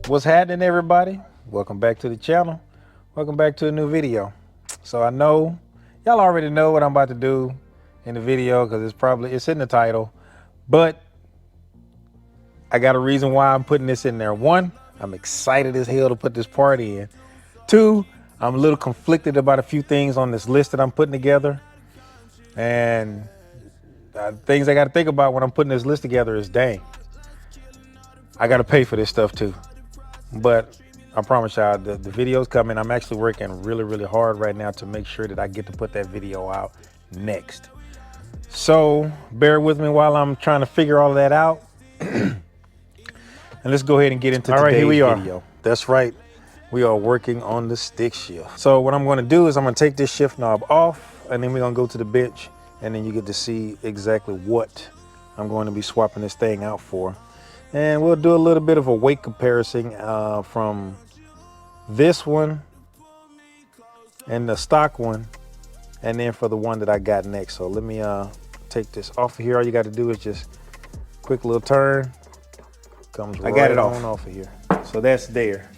What's happening, everybody? Welcome back to the channel. Welcome back to a new video. So I know y'all already know what I'm about to do in the video because it's in the title, but I got a reason why I'm putting this in there. One, I'm excited as hell to put this part in. Two, I'm a little conflicted about a few things on this list that I'm putting together. And things I got to think about when I'm putting this list together is, dang, I got to pay for this stuff too. But I promise y'all the video's coming. I'm actually working really hard right now to make sure that I get to put that video out next. So bear with me while I'm trying to figure all of that out. And let's go ahead and get into today's video. That's right. We are working on the stick shift. So what I'm going to do is I'm going to take this shift knob off, and then we're going to go to the bench, and then you get to see exactly what I'm going to be swapping this thing out for. And we'll do a little bit of a weight comparison from this one and the stock one, and then for the one that I got next. So let me take this off of here. All you got to do is just quick little turn. Comes right, I got it off of here. So that's there.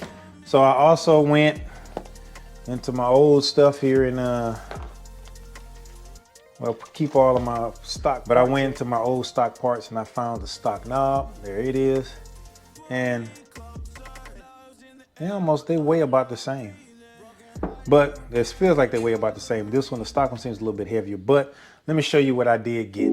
So I also went into my old stuff here and well, keep all of my stock, but I went into my old stock parts and I found the stock knob. There it is. And they weigh about the same. But it feels like they weigh about the same. This one, the stock one, seems a little bit heavier, but let me show you what I did get.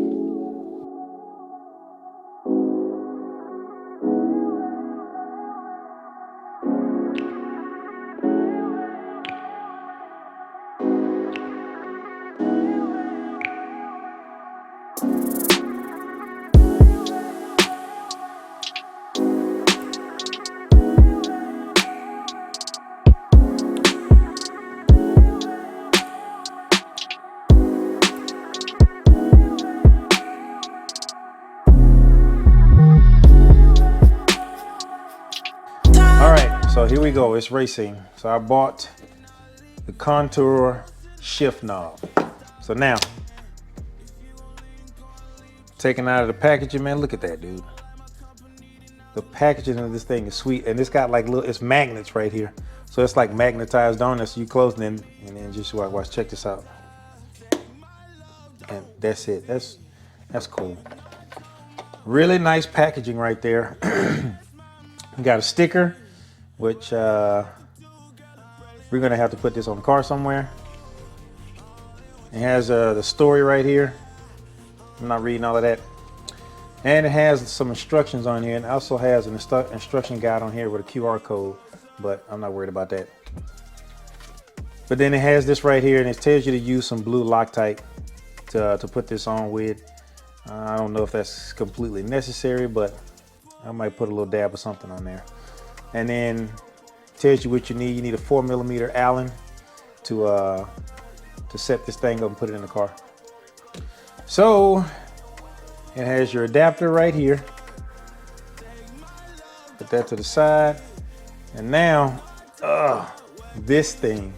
So here we go, it's Raceseng. So I bought the contour shift knob. So now, taking out of the packaging, man, look at that, dude. The packaging of this thing is sweet, and it's got like little, it's magnets right here. So it's like magnetized on it, so you close it and then just watch, check this out. And that's it, that's cool. Really nice packaging right there. You got a sticker, which we're gonna have to put this on the car somewhere. It has the story right here. I'm not reading all of that. And it has some instructions on here, and it also has an instruction guide on here with a QR code, but I'm not worried about that. But then it has this right here, and it tells you to use some blue Loctite to put this on with. I don't know if that's completely necessary, but I might put a little dab of something on there. And then tells you what you need. You need a 4mm Allen to set this thing up and put it in the car. So it has your adapter right here. Put that to the side. And now, this thing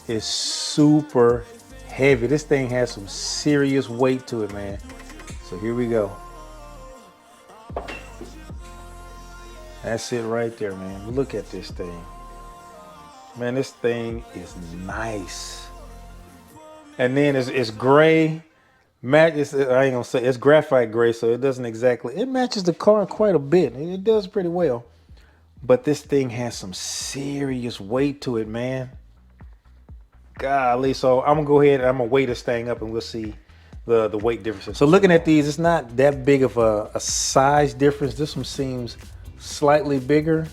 is super heavy. This thing has some serious weight to it, man. So here we go. That's it right there, man. Look at this thing. Man, this thing is nice. And then it's gray. I ain't gonna say it's graphite gray, so it doesn't exactly, it matches the car quite a bit. It does pretty well. But this thing has some serious weight to it, man. Golly, so I'm gonna go ahead and I'm gonna weigh this thing up and we'll see the weight differences. So looking at these, it's not that big of a size difference. This one seems slightly bigger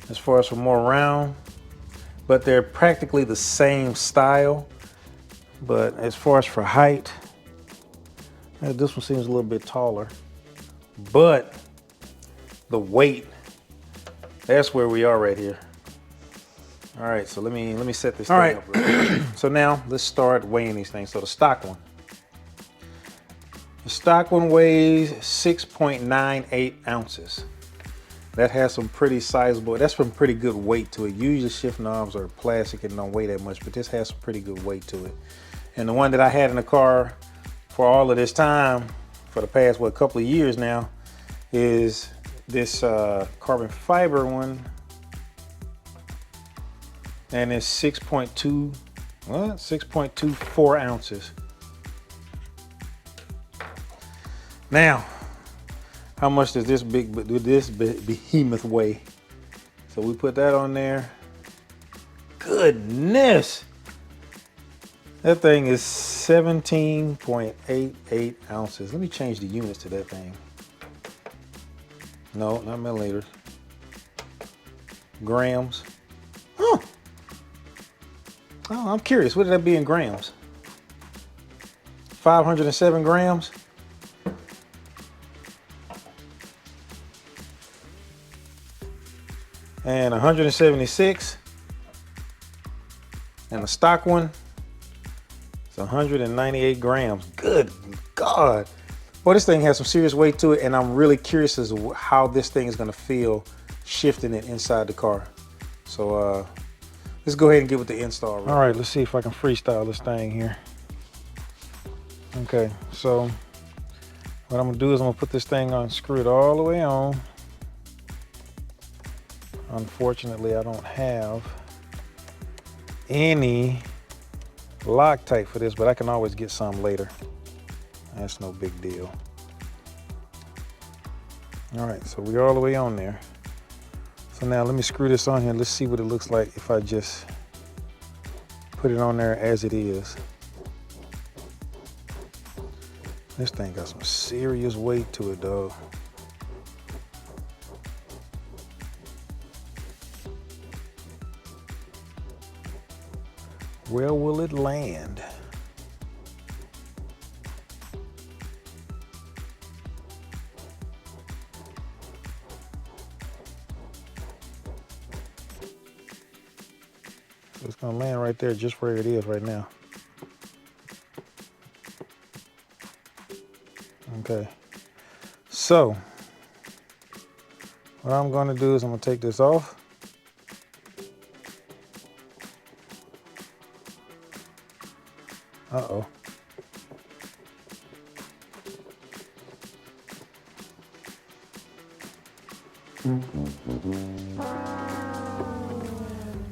as far as for more round, but they're practically the same style. But as far as for height, this one seems a little bit taller, but the weight, that's where we are right here. All right, so let me set this thing up real quick. So now let's start weighing these things. So the stock one weighs 6.98 ounces. That has some pretty sizable, that's some pretty good weight to it. Usually shift knobs are plastic and don't weigh that much, but this has some pretty good weight to it. And the one that I had in the car for all of this time, for the past, what, couple of years now, is this carbon fiber one, and it's 6.24 ounces. Now, how much does this behemoth weigh? So we put that on there. Goodness, that thing is 17.88 ounces. Let me change the units to that thing. No, not milliliters. Grams. Huh. Oh, I'm curious. What did that be in grams? 507 grams. And 176. And the stock one is 198 grams. Good God. Well, this thing has some serious weight to it, and I'm really curious as to how this thing is going to feel shifting it inside the car. So let's go ahead and get with the install. All right, let's see if I can freestyle this thing here. Okay, so what I'm gonna do is I'm gonna put this thing on, screw it all the way on. Unfortunately, I don't have any Loctite for this, but I can always get some later. That's no big deal. All right, so we're all the way on there. So now let me screw this on here. Let's see what it looks like if I just put it on there as it is. This thing got some serious weight to it, dog. Where will it land? So it's gonna land right there, just where it is right now. Okay. So what I'm gonna do is I'm gonna take this off. Uh-oh.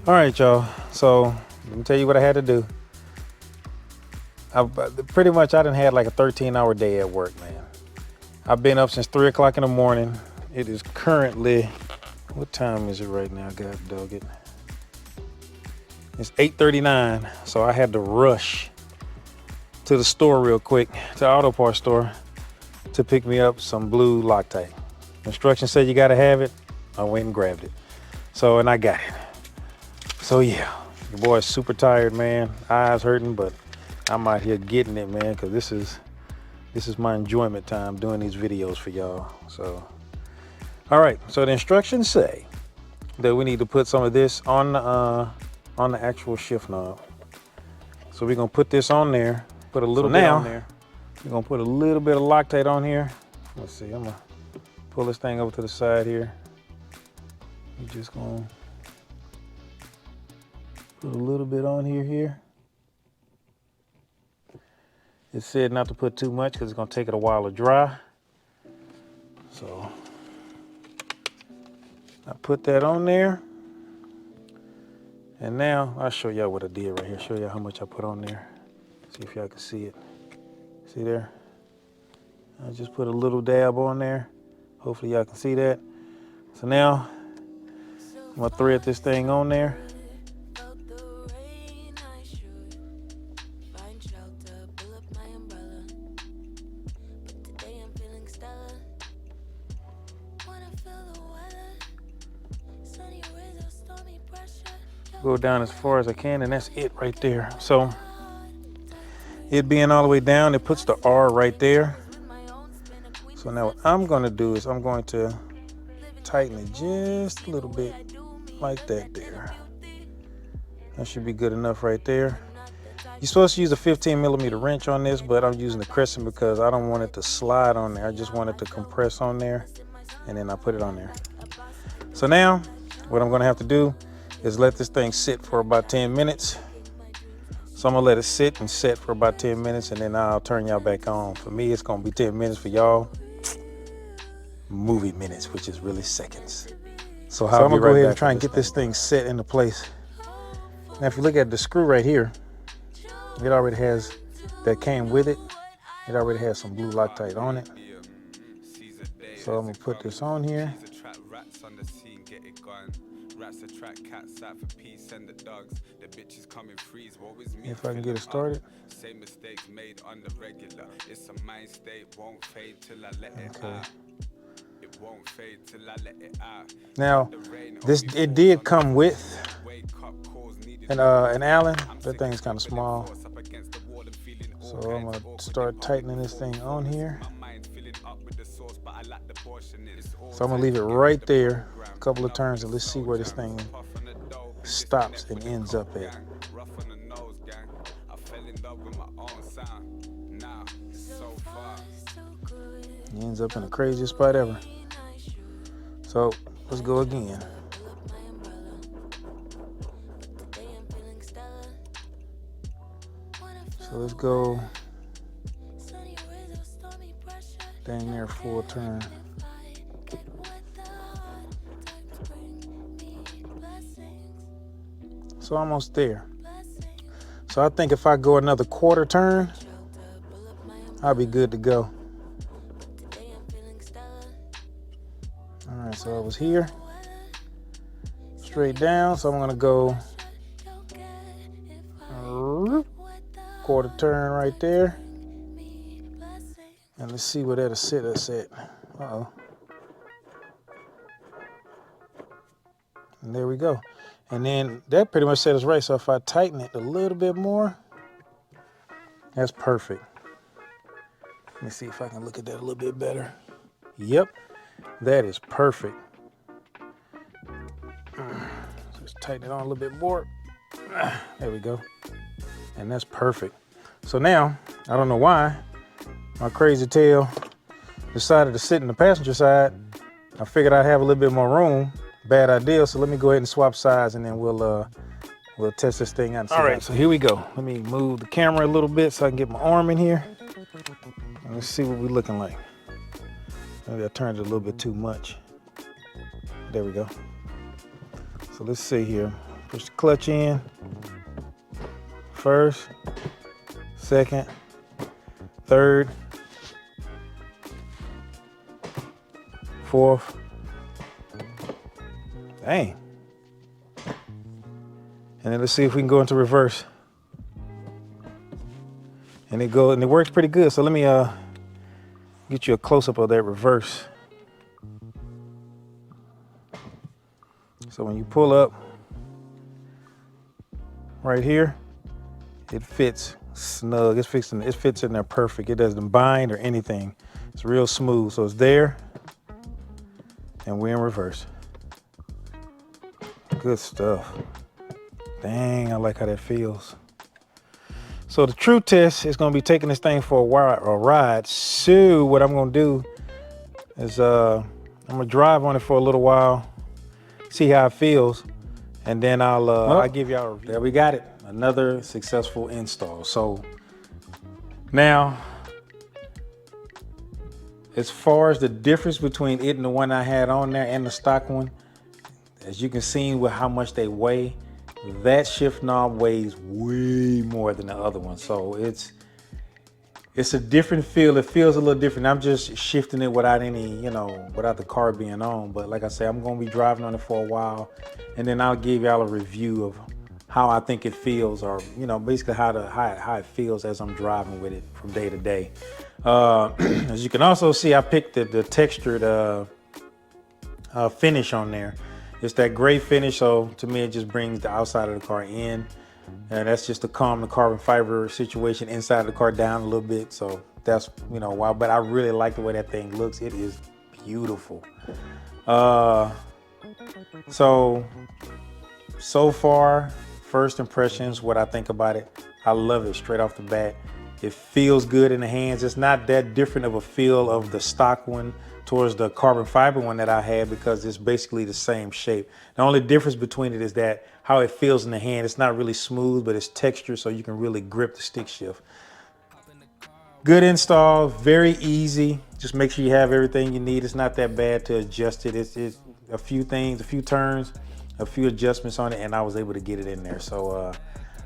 All right, y'all. So let me tell you what I had to do. Pretty much I done had like a 13-hour day at work, man. I've been up since 3 o'clock in the morning. It is currently, what time is it right now? God dog it. It's 8:39, so I had to rush to the store real quick, to the auto parts store, to pick me up some blue Loctite. Instructions said you gotta have it. I went and grabbed it. So, and I got it. So yeah, your boy's super tired, man. Eyes hurting, but I'm out here getting it, man, because this is my enjoyment time doing these videos for y'all. So, all right, so the instructions say that we need to put some of this on the actual shift knob. So we're gonna put this on there. Put a little bit on there. We're gonna put a little bit of Loctite on here. Let's see, I'm gonna pull this thing over to the side here. We're just gonna put a little bit on here. It said not to put too much because it's gonna take it a while to dry. So I put that on there. And now I'll show y'all what I did right here. Show y'all how much I put on there. See if y'all can see it. See there? I just put a little dab on there. Hopefully y'all can see that. So now I'm gonna thread this thing on there. Go down as far as I can, and that's it right there. So it being all the way down, it puts the R right there. So now what I'm going to do is I'm going to tighten it just a little bit like that there. That should be good enough right there. You're supposed to use a 15mm wrench on this, but I'm using the crescent because I don't want it to slide on there. I just want it to compress on there, and then I put it on there. So now what I'm going to have to do is let this thing sit for about 10 minutes. So I'm gonna let it sit and set for about 10 minutes, and then I'll turn y'all back on. For me, it's gonna be 10 minutes. For y'all, movie minutes, which is really seconds. So I'm gonna go ahead and try and get this thing set into place. Now, if you look at the screw right here, it already has, that came with it, it already has some blue Loctite on it. So I'm gonna put this on here. If I can get it started. Same mistakes made on the regular. It's a mind state, won't fade till I let it out. It won't fade till I let it out. Now, it did come with an Allen. That thing's kind of small. So I'm gonna start tightening this thing on here. So I'm gonna leave it right there, a couple of turns, and let's see where this thing stops and ends up at. It ends up in the craziest spot ever. So let's go again. So let's go dang near full turn. So almost there. So I think if I go another quarter turn, I'll be good to go. All right, so I was here, straight down. So I'm gonna go quarter turn right there. And let's see where that'll sit us at. Uh-oh. And there we go. And then that pretty much set us right. So if I tighten it a little bit more, that's perfect. Let me see if I can look at that a little bit better. Yep, that is perfect. Just tighten it on a little bit more. There we go. And that's perfect. So now, I don't know why, my crazy tail decided to sit in the passenger side. I figured I'd have a little bit more room. Bad idea, so let me go ahead and swap sides and then we'll test this thing out. All right, so here we go. Let me move the camera a little bit so I can get my arm in here. And let's see what we're looking like. Maybe I turned it a little bit too much. There we go. So let's see here. Push the clutch in. First, second, third, fourth. Dang. And then let's see if we can go into reverse. And it works pretty good. So let me get you a close-up of that reverse. So when you pull up right here, it fits snug. It fits in there perfect. It doesn't bind or anything. It's real smooth. So it's there, and we're in reverse. Good stuff. Dang, I like how that feels. So the true test is going to be taking this thing for a ride. So what I'm going to do is I'm going to drive on it for a little while, see how it feels, and then I'll give y'all a review. There we got it. Another successful install. So now, as far as the difference between it and the one I had on there and the stock one, as you can see with how much they weigh, that shift knob weighs way more than the other one. So it's a different feel. It feels a little different. I'm just shifting it without any, without the car being on. But like I said, I'm going to be driving on it for a while, and then I'll give y'all a review of how I think it feels, or basically how it feels as I'm driving with it from day to day. As you can also see, I picked the textured finish on there. It's that gray finish, so to me it just brings the outside of the car in, and that's just to calm the carbon fiber situation inside of the car down a little bit. So that's why. But I really like the way that thing looks. It is beautiful. So far, first impressions, what I think about it, I love it straight off the bat. It feels good in the hands. It's not that different of a feel of the stock one towards the carbon fiber one that I had, because it's basically the same shape. The only difference between it is that how it feels in the hand. It's not really smooth, but it's textured, so you can really grip the stick shift. Good install, very easy. Just make sure you have everything you need. It's not that bad to adjust it. It's a few things, a few turns, a few adjustments on it, and I was able to get it in there. So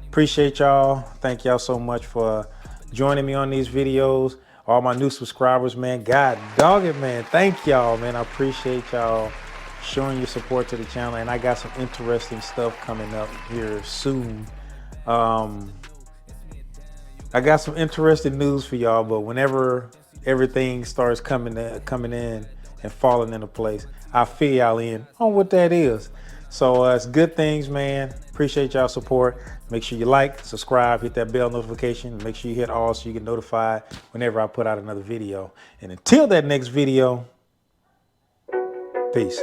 appreciate y'all. Thank y'all so much for joining me on these videos. All my new subscribers, man, God dog it, man. Thank y'all, man. I appreciate y'all showing your support to the channel, and I got some interesting stuff coming up here soon. I got some interesting news for y'all, but whenever everything starts coming in and falling into place, I'll fill y'all in on what that is. So it's good things, man. Appreciate y'all support. Make sure you like, subscribe, hit that bell notification. Make sure you hit all so you get notified whenever I put out another video. And until that next video, peace.